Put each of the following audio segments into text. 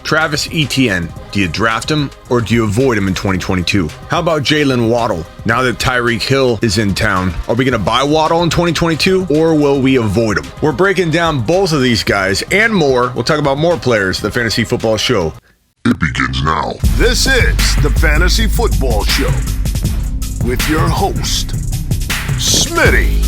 Travis Etienne, do you draft him or do you avoid him in 2022? How about Jaylen Waddle? Now that Tyreek Hill is in town, are we going to buy Waddle in 2022 or will we avoid him? We're breaking down both of these guys and more. We'll talk about more players, the Fantasy Football Show. It begins now. This is the Fantasy Football Show with your host, Smitty.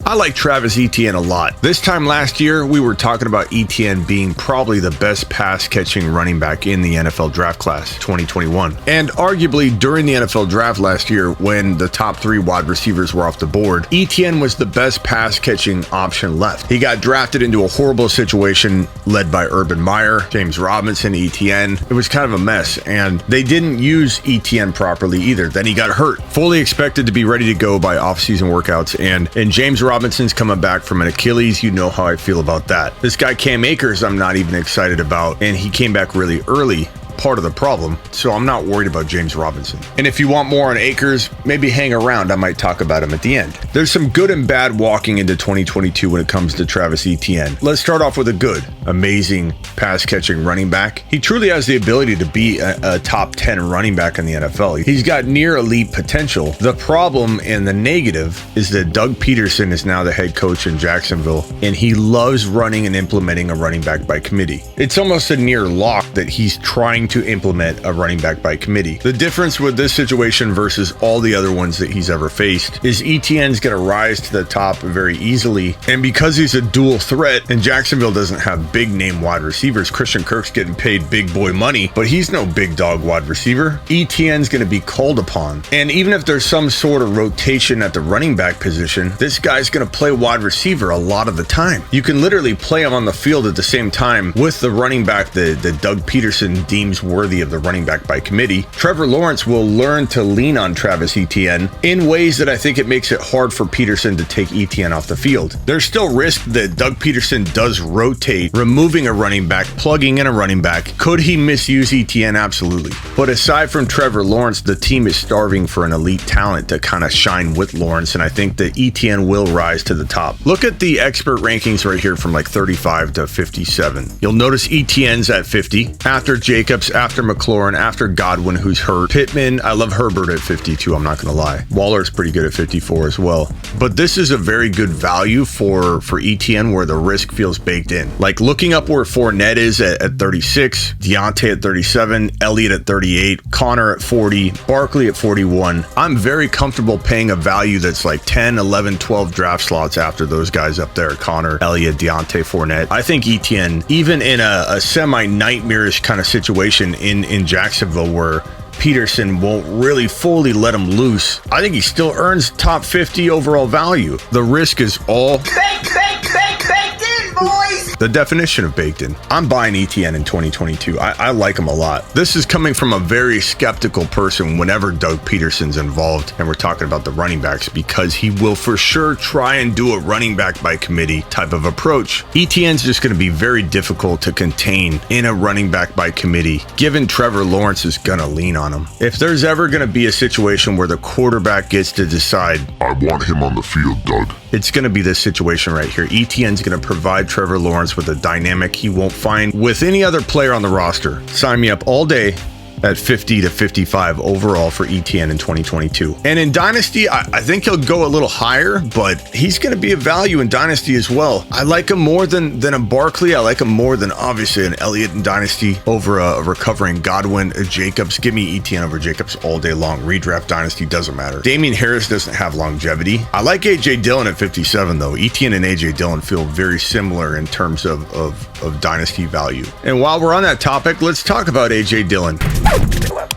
I like Travis Etienne a lot. This time last year, we were talking about Etienne being probably the best pass-catching running back in the NFL draft class 2021. And arguably during the NFL draft last year, when the top three wide receivers were off the board, Etienne was the best pass-catching option left. He got drafted into a horrible situation led by Urban Meyer, James Robinson, Etienne. It was kind of a mess, and they didn't use Etienne properly either. Then he got hurt, fully expected to be ready to go by off-season workouts, and James Robinson's coming back from an Achilles. You know how I feel about that. This guy Cam Akers, I'm not even excited about, and he came back really early. Part of the problem, so I'm not worried about James Robinson. And if you want more on Akers, maybe hang around. I might talk about him at the end. There's some good and bad walking into 2022 when it comes to Travis Etienne. Let's start off with a good, amazing pass-catching running back. He truly has the ability to be a top 10 running back in the NFL. He's got near elite potential. The problem and the negative is that Doug Peterson is now the head coach in Jacksonville, and he loves running and implementing a running back by committee. It's almost a near lock that he's trying to implement a running back by committee. The difference with this situation versus all the other ones that he's ever faced is Etienne's going to rise to the top very easily. And because he's a dual threat and Jacksonville doesn't have big name wide receivers, Christian Kirk's getting paid big boy money, but he's no big dog wide receiver. Etienne's going to be called upon. And even if there's some sort of rotation at the running back position, this guy's going to play wide receiver a lot of the time. You can literally play him on the field at the same time with the running back that Doug Peterson deems worthy of the running back by committee. Trevor Lawrence will learn to lean on Travis Etienne in ways that I think it makes it hard for Peterson to take Etienne off the field. There's still risk that Doug Peterson does rotate, removing a running back, plugging in a running back. Could he misuse Etienne? Absolutely. But aside from Trevor Lawrence, the team is starving for an elite talent to kind of shine with Lawrence, and I think that Etienne will rise to the top. Look at the expert rankings right here from like 35 to 57. You'll notice Etienne's at 50, after Jacobs, after McLaurin, after Godwin, who's hurt. Pittman, I love Herbert at 52, I'm not going to lie. Waller's pretty good at 54 as well. But this is a very good value for Etienne where the risk feels baked in. Like looking up where Fournette is at 36, Deontay at 37, Elliott at 38, Connor at 40, Barkley at 41. I'm very comfortable paying a value that's like 10, 11, 12 draft slots after those guys up there, Connor, Elliott, Deontay, Fournette. I think Etienne, even in a semi-nightmarish kind of situation in Jacksonville where Peterson won't really fully let him loose, I think he still earns top 50 overall value. The risk is all baked in, boys. The definition of baked in. I'm buying Etienne in 2022. I like him a lot. This is coming from a very skeptical person whenever Doug Peterson's involved and we're talking about the running backs, because he will for sure try and do a running back by committee type of approach. Etienne's just going to be very difficult to contain in a running back by committee, given Trevor Lawrence is going to lean on him. If there's ever going to be a situation where the quarterback gets to decide, I want him on the field, Doug, it's going to be this situation right here. Etienne's going to provide Trevor Lawrence with a dynamic he won't find with any other player on the roster. Sign me up all day at 50 to 55 overall for Etienne in 2022. And in Dynasty, I think he'll go a little higher, but he's going to be a value in Dynasty as well. I like him more than a Barkley. I like him more than obviously an Elliott in Dynasty over a recovering Godwin, a Jacobs. Give me Etienne over Jacobs all day long. Redraft Dynasty doesn't matter. Damian Harris doesn't have longevity. I like AJ Dillon at 57 though. Etienne and AJ Dillon feel very similar in terms of Dynasty value. And while we're on that topic, let's talk about AJ Dillon.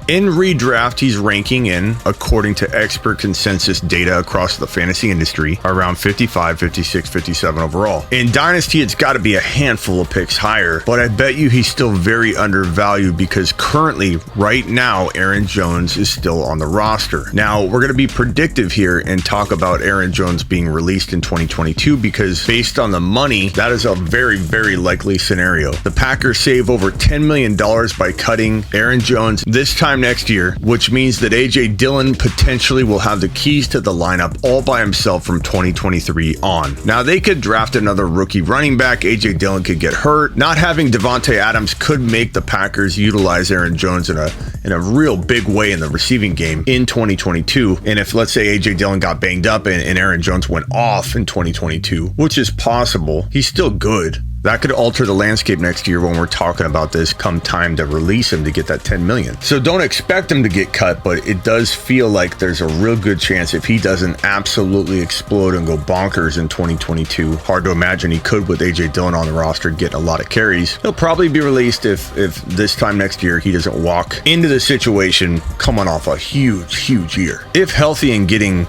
In redraft, he's ranking in, according to expert consensus data across the fantasy industry, around 55, 56, 57 overall. In Dynasty, it's got to be a handful of picks higher, but I bet you he's still very undervalued because currently, right now, Aaron Jones is still on the roster. Now, we're going to be predictive here and talk about Aaron Jones being released in 2022 because based on the money, that is a very, very likely scenario. The Packers save over $10 million by cutting Aaron Jones this time next year, which means that A.J. Dillon potentially will have the keys to the lineup all by himself from 2023 on. Now, they could draft another rookie running back. A.J. Dillon could get hurt. Not having Devontae Adams could make the Packers utilize Aaron Jones in a real big way in the receiving game in 2022. And if, let's say, A.J. Dillon got banged up and Aaron Jones went off in 2022, which is possible, he's still good. That could alter the landscape next year when we're talking about this come time to release him to get that $10 million. So don't expect him to get cut, but it does feel like there's a real good chance if he doesn't absolutely explode and go bonkers in 2022. Hard to imagine he could with A.J. Dillon on the roster get a lot of carries. He'll probably be released if this time next year he doesn't walk into the situation coming off a huge year. If healthy and getting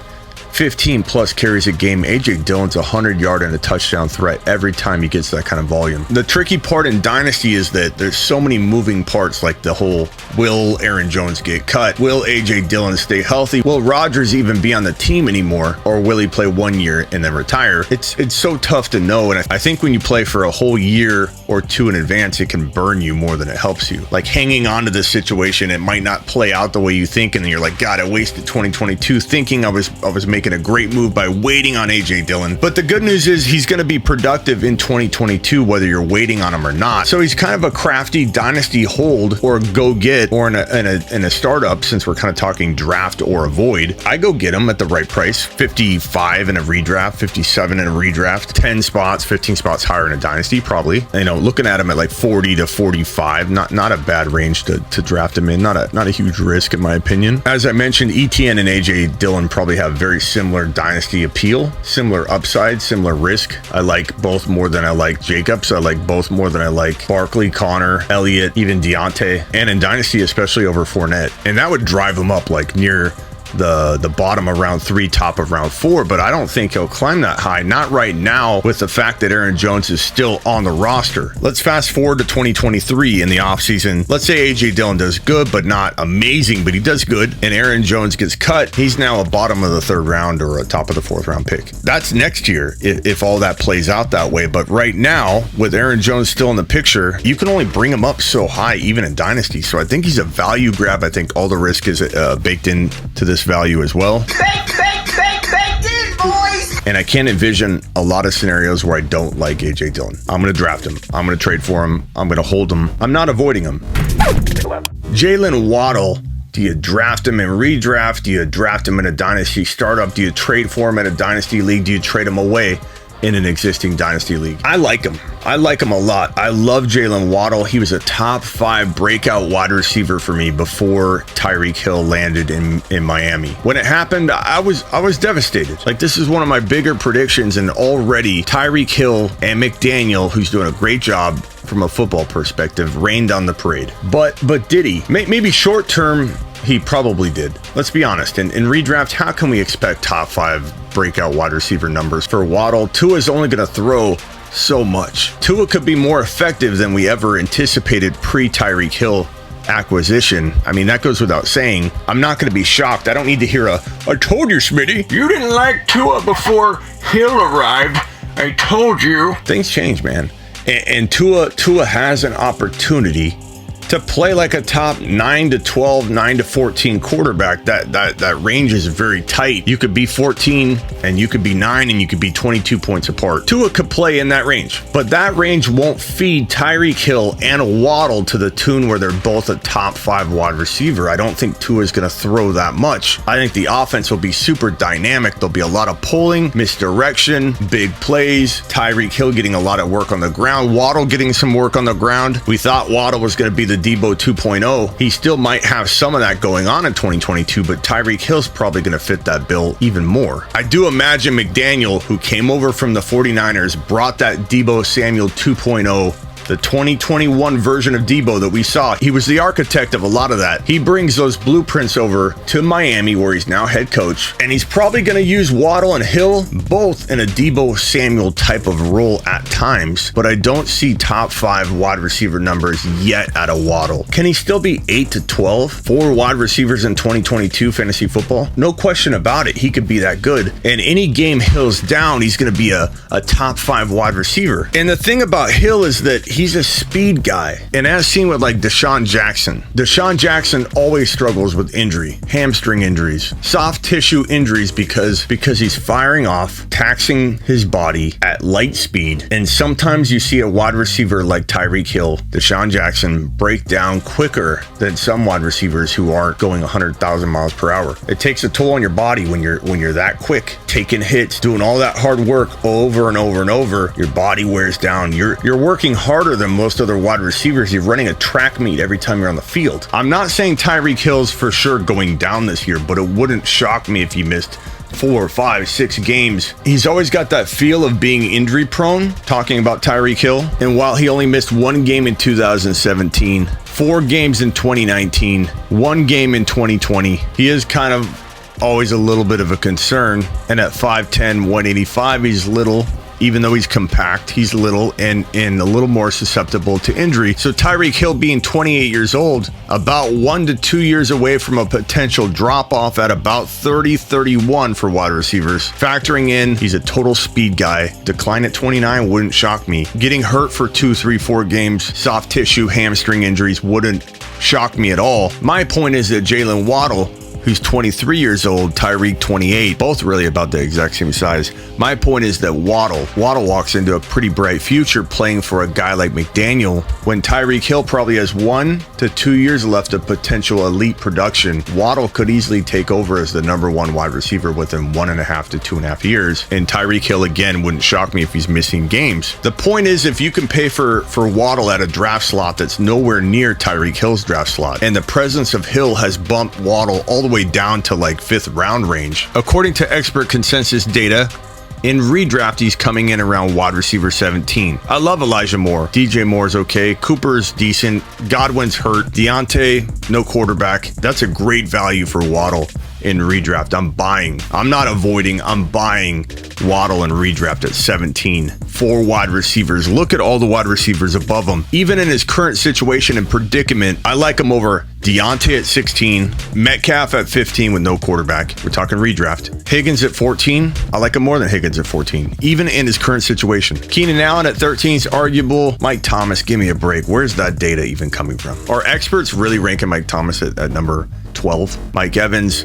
15 plus carries a game, A.J. Dillon's a 100-yard and a touchdown threat every time he gets that kind of volume. The tricky part in Dynasty is that there's so many moving parts, like the whole, will Aaron Jones get cut? Will A.J. Dillon stay healthy? Will Rodgers even be on the team anymore? Or will he play 1 year and then retire? It's so tough to know, and I think when you play for a whole year or two in advance, it can burn you more than it helps you. Like hanging on to this situation, it might not play out the way you think, and then you're like, God, I wasted 2022 thinking I was making a great move by waiting on A.J. Dillon. But the good news is he's going to be productive in 2022, whether you're waiting on him or not. So he's kind of a crafty dynasty hold or go get, or in a startup, since we're kind of talking draft or avoid. I go get him at the right price, 55 in a redraft, 57 in a redraft, 10 spots, 15 spots higher in a dynasty, probably. Looking at him at like 40 to 45, not a bad range to draft him in, not a huge risk in my opinion. As I mentioned, Etienne and A.J. Dillon probably have very similar dynasty appeal, similar upside, similar risk. I like both more than I like Jacobs. I like both more than I like Barkley, Connor, Elliott, even Deontay, and in dynasty, especially over Fournette. And that would drive him up like near the bottom of round 3, top of round 4, but I don't think he'll climb that high. Not right now with the fact that Aaron Jones is still on the roster. Let's fast forward to 2023 in the offseason. Let's say A.J. Dillon does good, but not amazing, but he does good, and Aaron Jones gets cut. He's now a bottom of the 3rd round or a top of the 4th round pick. That's next year if all that plays out that way. But right now, with Aaron Jones still in the picture, you can only bring him up so high, even in dynasty. So I think he's a value grab. I think all the risk is baked into this value as well. Baked in, boys! And I can't envision a lot of scenarios where I don't like A.J. Dillon. I'm going to draft him. I'm going to trade for him. I'm going to hold him. I'm not avoiding him. Jaylen Waddle. Do you draft him in redraft? Do you draft him in a dynasty startup? Do you trade for him in a dynasty league? Do you trade him away in an existing dynasty league? I like him. I like him a lot. I love Jaylen Waddle. He was a top 5 breakout wide receiver for me before Tyreek Hill landed in Miami. When it happened, I was devastated. Like, this is one of my bigger predictions, and already Tyreek Hill and McDaniel, who's doing a great job from a football perspective, rained on the parade. But did he? Maybe short term, he probably did. Let's be honest. In redraft, how can we expect top 5 breakout wide receiver numbers for Waddle? Tua's only going to throw so much. Tua could be more effective than we ever anticipated pre-Tyreek Hill acquisition. I mean, that goes without saying. I'm not going to be shocked. I don't need to hear I told you, Smitty. You didn't like Tua before Hill arrived. I told you. Things change, man. And Tua has an opportunity to play like a top 9 to 12, 9 to 14 quarterback. That range is very tight. You could be 14 and you could be 9 and you could be 22 points apart. Tua could play in that range, but that range won't feed Tyreek Hill and Waddle to the tune where they're both a top 5 wide receiver. I don't think Tua is going to throw that much. I think the offense will be super dynamic. There'll be a lot of pulling, misdirection, big plays, Tyreek Hill getting a lot of work on the ground, Waddle getting some work on the ground. We thought Waddle was going to be the Debo 2.0. He still might have some of that going on in 2022, but Tyreek Hill's probably going to fit that bill even more. I do imagine McDaniel, who came over from the 49ers, brought that Debo Samuel 2.0, the 2021 version of Debo that we saw. He was the architect of a lot of that. He brings those blueprints over to Miami, where he's now head coach, and he's probably going to use Waddle and Hill both in a Debo Samuel type of role at times, but I don't see top 5 wide receiver numbers yet out of Waddle. Can he still be 8 to 12? 4 wide receivers in 2022 fantasy football? No question about it. He could be that good. And any game Hill's down, he's going to be a top 5 wide receiver. And the thing about Hill is that he's a speed guy. And as seen with like Deshaun Jackson always struggles with injury, hamstring injuries, soft tissue injuries because he's firing off, taxing his body at light speed. And sometimes you see a wide receiver like Tyreek Hill, Deshaun Jackson break down quicker than some wide receivers who aren't going 100,000 miles per hour. It takes a toll on your body when you're that quick, taking hits, doing all that hard work over and over and over. Your body wears down. You're working harder than most other wide receivers. You're running a track meet every time you're on the field. I'm not saying Tyreek Hill's for sure going down this year, but it wouldn't shock me if he missed 4, 5, 6 games. He's always got that feel of being injury prone, talking about Tyreek Hill. And while he only missed 1 game in 2017, 4 games in 2019, 1 game in 2020, he is kind of always a little bit of a concern. And at 5'10", 185, he's little. Even though he's compact, he's little and a little more susceptible to injury. So Tyreek Hill being 28 years old, about 1 to 2 years away from a potential drop-off at about 30, 31 for wide receivers. Factoring in, he's a total speed guy. Decline at 29 wouldn't shock me. Getting hurt for 2, 3, 4 games, soft tissue, hamstring injuries wouldn't shock me at all. My point is that Jaylen Waddle, who's 23 years old, Tyreek 28, both really about the exact same size. My point is that Waddle walks into a pretty bright future playing for a guy like McDaniel when Tyreek Hill probably has 1 to 2 years left of potential elite production. Waddle could easily take over as the number 1 wide receiver within 1.5 to 2.5 years. And Tyreek Hill, again, wouldn't shock me if he's missing games. The point is, if you can pay for Waddle at a draft slot that's nowhere near Tyreek Hill's draft slot, and the presence of Hill has bumped Waddle all the way down to like 5th round range. According to expert consensus data, in redraft, he's coming in around wide receiver 17. I love Elijah Moore. DJ Moore's okay. Cooper's decent. Godwin's hurt. Deontay, no quarterback. That's a great value for Waddle in redraft. I'm buying. I'm not avoiding. I'm buying Waddle in redraft at 17. 4 wide receivers. Look at all the wide receivers above him. Even in his current situation and predicament, I like him over Deontay at 16, Metcalf at 15 with no quarterback. We're talking redraft. Higgins at 14. I like him more than Higgins at 14, even in his current situation. Keenan Allen at 13 is arguable. Mike Thomas, give me a break. Where's that data even coming from? Are experts really ranking Mike Thomas at number 12? Mike Evans,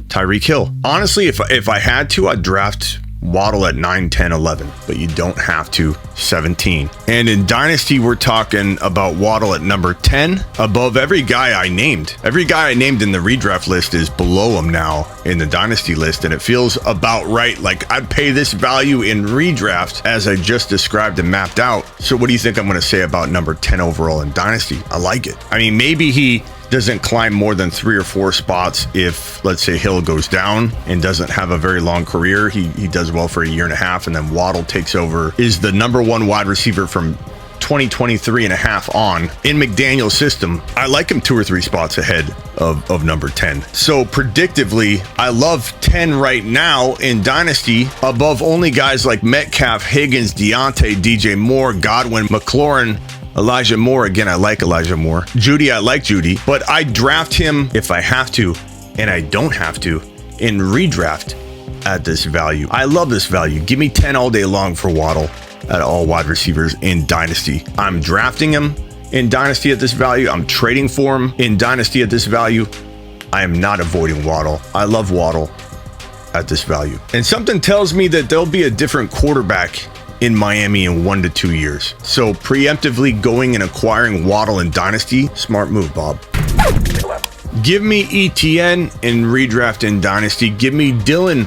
Tyreek Hill. Honestly, if I had to, I'd draft Waddle at 9, 10, 11, but you don't have to. 17. And in Dynasty, we're talking about Waddle at number 10, above every guy I named. Every guy I named in the redraft list is below him now in the Dynasty list, and it feels about right. Like, I'd pay this value in redraft as I just described and mapped out. So what do you think I'm going to say about number 10 overall in Dynasty? I like it. I mean, maybe he doesn't climb more than 3 or 4 spots if, let's say, Hill goes down and doesn't have a very long career. He does well for a year and a half, and then Waddle takes over, is the number 1 wide receiver from 2023 and a half on in McDaniel's system. I like him 2 or 3 spots ahead of number 10. So predictively, I love 10 right now in Dynasty above only guys like Metcalf, Higgins, Deontay, DJ Moore, Godwin, McLaurin, Elijah Moore. Again, I like Elijah Moore. Judy, I like Judy, but I draft him if I have to, and I don't have to in redraft at this value. I love this value. Give me 10 all day long for Waddle at all wide receivers in Dynasty. I'm drafting him in Dynasty at this value. I'm trading for him in Dynasty at this value. I am not avoiding Waddle. I love Waddle at this value. And something tells me that there'll be a different quarterback in Miami in 1 to 2 years. So preemptively going and acquiring Waddle in Dynasty, smart move, Bob. Give me Etienne in redraft in Dynasty. Give me Dillon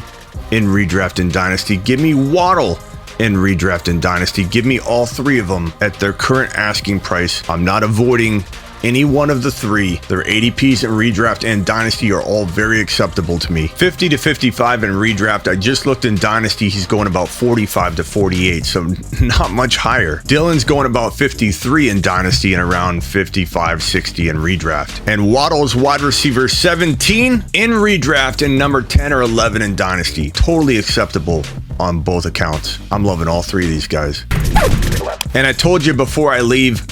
in redraft in Dynasty. Give me Waddle in redraft in Dynasty. Give me all 3 of them at their current asking price. I'm not avoiding any one of the 3. Their ADPs in redraft and Dynasty are all very acceptable to me. 50 to 55 in redraft. I just looked in Dynasty. He's going about 45 to 48, so not much higher. Dillon's going about 53 in Dynasty and around 55, 60 in redraft. And Waddle's wide receiver 17 in redraft and number 10 or 11 in Dynasty. Totally acceptable on both accounts. I'm loving all 3 of these guys. And I told you before I leave,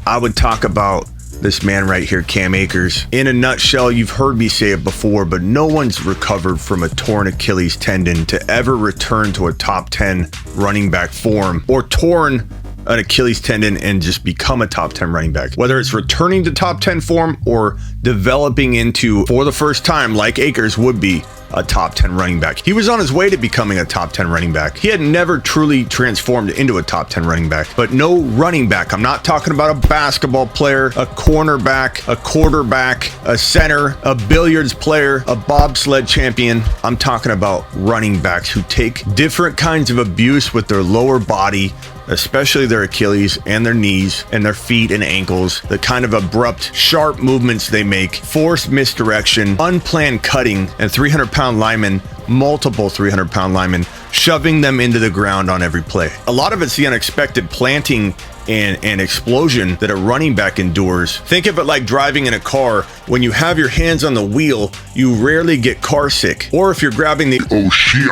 I would talk about this man right here, Cam Akers. In a nutshell, you've heard me say it before, but no one's recovered from a torn Achilles tendon to ever return to a top 10 running back form, or torn an Achilles tendon and just become a top 10 running back. Whether it's returning to top 10 form or developing into, for the first time, like Akers would be, a top 10 running back. He was on his way to becoming a top 10 running back. He had never truly transformed into a top 10 running back, but no running back. I'm not talking about a basketball player, a cornerback, a quarterback, a center, a billiards player, a bobsled champion. I'm talking about running backs who take different kinds of abuse with their lower body, especially their Achilles and their knees and their feet and ankles, the kind of abrupt, sharp movements they make, forced misdirection, unplanned cutting, and 300-pound linemen, multiple 300-pound linemen, shoving them into the ground on every play. A lot of it's the unexpected planting and explosion that a running back endures. Think of it like driving in a car. When you have your hands on the wheel, you rarely get car sick. Or if you're grabbing the Oh shit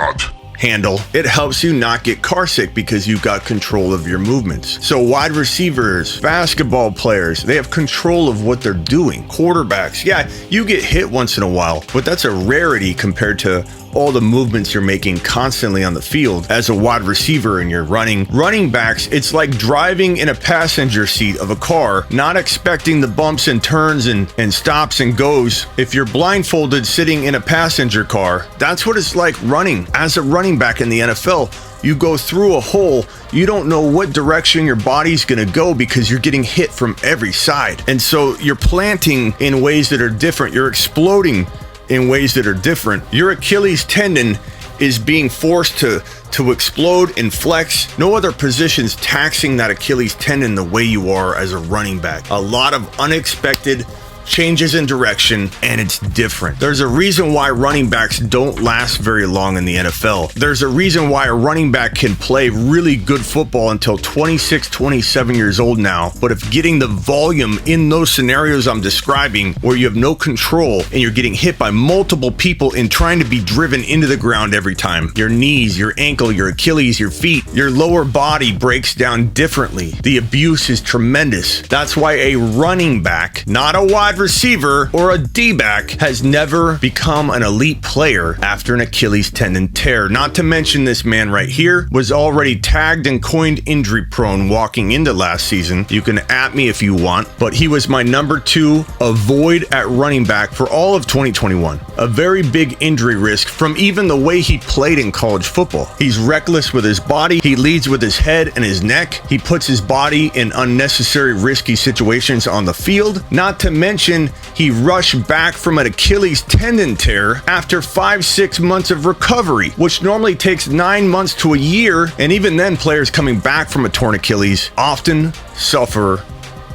handle, it helps you not get car sick because you've got control of your movements. So wide receivers, basketball players, they have control of what they're doing. Quarterbacks, yeah, you get hit once in a while, but that's a rarity compared to all the movements you're making constantly on the field as a wide receiver and you're running. Running backs, it's like driving in a passenger seat of a car, not expecting the bumps and turns and stops and goes. If you're blindfolded sitting in a passenger car, that's what it's like running. As a running back in the NFL, you go through a hole, you don't know what direction your body's gonna go because you're getting hit from every side. And so you're planting in ways that are different. You're exploding in ways that are different. Your Achilles tendon is being forced to explode and flex. No other position's taxing that Achilles tendon the way you are as a running back. A lot of unexpected changes in direction, and it's different. There's a reason why running backs don't last very long in the NFL. There's a reason why a running back can play really good football until 26, 27 years old now. But if getting the volume in those scenarios I'm describing, where you have no control and you're getting hit by multiple people and trying to be driven into the ground every time, your knees, your ankle, your Achilles, your feet, your lower body breaks down differently. The abuse is tremendous. That's why a running back, not a wide receiver or a D-back, has never become an elite player after an Achilles tendon tear. Not to mention this man right here was already tagged and coined injury prone walking into last season. You can at me if you want, but he was my number 2 avoid at running back for all of 2021. A very big injury risk from even the way he played in college football. He's reckless with his body. He leads with his head and his neck. He puts his body in unnecessary risky situations on the field. Not to mention he rushed back from an Achilles tendon tear after 5-6 months of recovery, which normally takes 9 months to a year. And even then, players coming back from a torn Achilles often suffer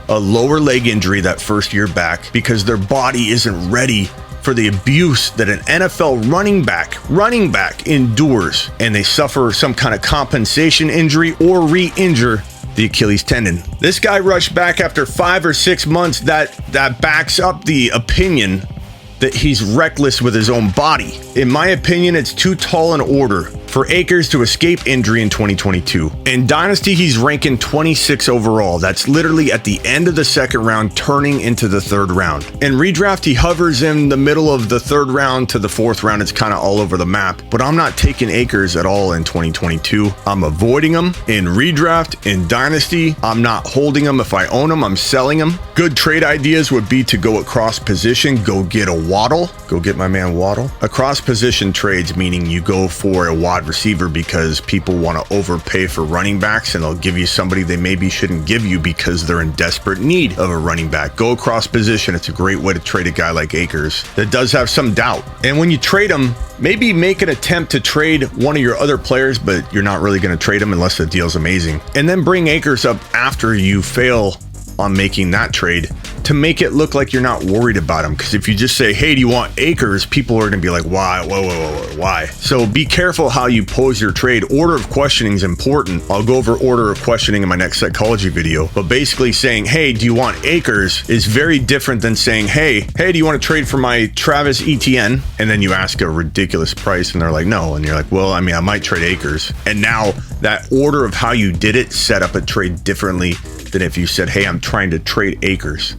a lower leg injury that first year back because their body isn't ready for the abuse that an NFL running back endures, and they suffer some kind of compensation injury or re-injure the Achilles tendon. This guy rushed back after 5 or 6 months. That backs up the opinion that he's reckless with his own body. In my opinion, it's too tall an order for Akers to escape injury in 2022. In Dynasty, he's ranking 26 overall. That's literally at the end of the second round, turning into the third round. In redraft, he hovers in the middle of the third round to the fourth round. It's kind of all over the map, but I'm not taking Akers at all in 2022. I'm avoiding him in redraft. In Dynasty, I'm not holding him. If I own him, I'm selling him. Good trade ideas would be to go across position, go get a Waddle, go get my man Waddle. Across position trades, meaning you go for a wide receiver because people want to overpay for running backs and they'll give you somebody they maybe shouldn't give you because they're in desperate need of a running back. Go across position. It's a great way to trade a guy like Akers that does have some doubt. And when you trade him, maybe make an attempt to trade one of your other players, but you're not really going to trade him unless the deal's amazing. And then bring Akers up after you fail on making that trade to make it look like you're not worried about him. Because if you just say, hey, do you want Akers? People are going to be like, why? Why? So be careful how you pose your trade. Order of questioning is important. I'll go over order of questioning in my next psychology video. But basically saying, hey, do you want Akers is very different than saying, hey, do you want to trade for my Travis Etienne? And then you ask a ridiculous price and they're like, no. And you're like, well, I might trade Akers. And now that order of how you did it set up a trade differently than if you said, hey, I'm trying to trade Akers.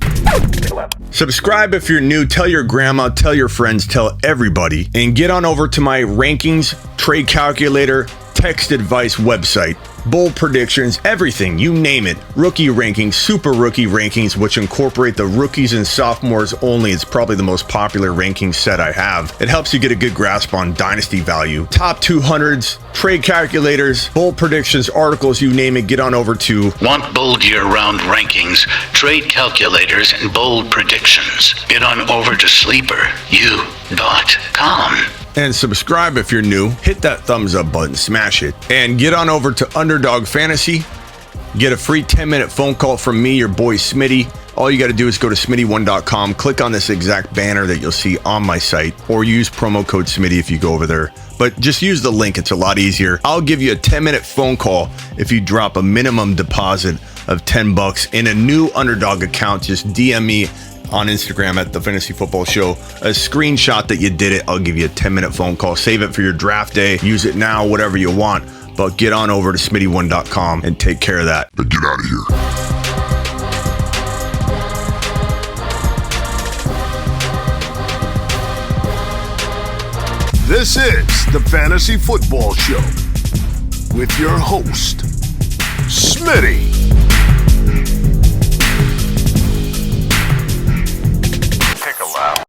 Subscribe if you're new, tell your grandma, tell your friends, tell everybody, and get on over to my rankings, trade calculator, text advice website bold predictions, everything, you name it. Rookie rankings, super rookie rankings, which incorporate the rookies and sophomores only. It's probably the most popular ranking set I have. It helps you get a good grasp on dynasty value. Top 200s, trade calculators, bold predictions, articles, you name it. Get on over to Want bold year-round rankings, trade calculators, and bold predictions? Get on over to sleeperu.com. and subscribe if you're new. Hit that thumbs up button, smash it, and get on over to Underdog Fantasy. Get a free 10-minute phone call from me, your boy Smitty. All you got to do is go to smitty1.com, click on this exact banner that you'll see on my site, or use promo code Smitty if you go over there. But just use the link, it's a lot easier. I'll give you a 10-minute phone call if you drop a minimum deposit of $10 in a new Underdog account. Just DM me on Instagram at the Fantasy Football Show a screenshot that you did it. I'll give you a 10-minute phone call. Save it for your draft day. Use it now, whatever you want. But get on over to smitty1.com and take care of that. And get out of here. This is the Fantasy Football Show with your host, Smitty.